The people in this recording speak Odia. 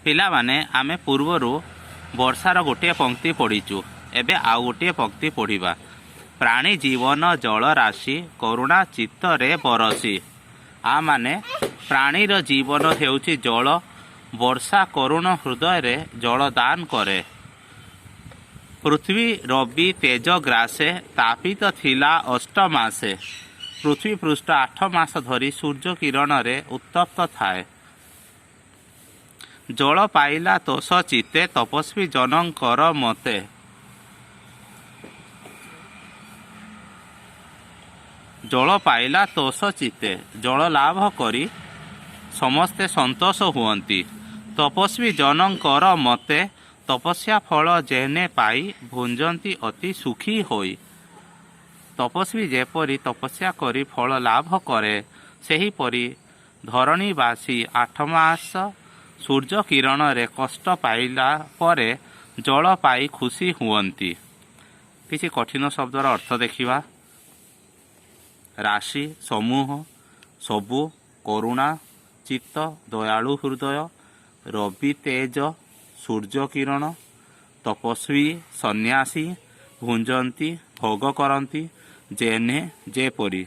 ପିଲାମାନେ ଆମେ ପୂର୍ବରୁ ବର୍ଷାର ଗୋଟିଏ ପଂକ୍ତି ପଢ଼ିଛୁ। ଏବେ ଆଉ ଗୋଟିଏ ପଂକ୍ତି ପଢ଼ିବା। ପ୍ରାଣୀ ଜୀବନ ଜଳ ରାଶି କରୁଣା ଚିତ୍ତରେ ବରସି। ମାନେ ପ୍ରାଣୀର ଜୀବନ ହେଉଛି ଜଳ। ବର୍ଷା କରୁଣ ହୃଦୟରେ ଜଳ ଦାନ କରେ। ପୃଥିବୀ ରବି ତେଜ ଗ୍ରାସେ ତାପିତ ଥିଲା 8 ମାସେ। ପୃଥିବୀ ପୃଷ୍ଠ 8 ମାସ ଧରି ସୂର୍ଯ୍ୟ କିରଣରେ ଉତ୍ତପ୍ତ ଥାଏ। ଜଳ ପାଇଲା ତୋଷ ଚିତ୍ତେ ତପସ୍ୱୀ ଜନଙ୍କର ମତେ। ଜଳ ପାଇଲା ତୋଷ ଚିତ୍ତେ, ଜଳ ଲାଭ କରି ସମସ୍ତେ ସନ୍ତୋଷ ହୁଅନ୍ତି। ତପସ୍ୱୀ ଜନଙ୍କର ମତେ, ତପସ୍ୟା ଫଳ ଯେନେ ପାଇ ଭୁଞ୍ଜନ୍ତି ଅତି ସୁଖୀ ହୋଇ। ତପସ୍ୱୀ ଯେପରି ତପସ୍ୟା କରି ଫଳ ଲାଭ କରେ, ସେହିପରି ଧରଣୀବାସୀ 8 ମାସ ସୂର୍ଯ୍ୟ କିରଣରେ କଷ୍ଟ ପାଇଲା ପରେ ଜଳ ପାଇ ଖୁସି ହୁଅନ୍ତି। କିଛି କଠିନ ଶବ୍ଦର ଅର୍ଥ ଦେଖିବା। ରାଶି ସମୂହ, ସବୁ, କରୁଣା ଚିତ୍ତ ଦୟାଳୁ ହୃଦୟ, ରବି ତେଜ ସୂର୍ଯ୍ୟ କିରଣ, ତପସ୍ୱୀ ସନ୍ନ୍ୟାସୀ, ଭୁଞ୍ଜନ୍ତି ଭୋଗ କରନ୍ତି, ଯେନେ ଯେପରି।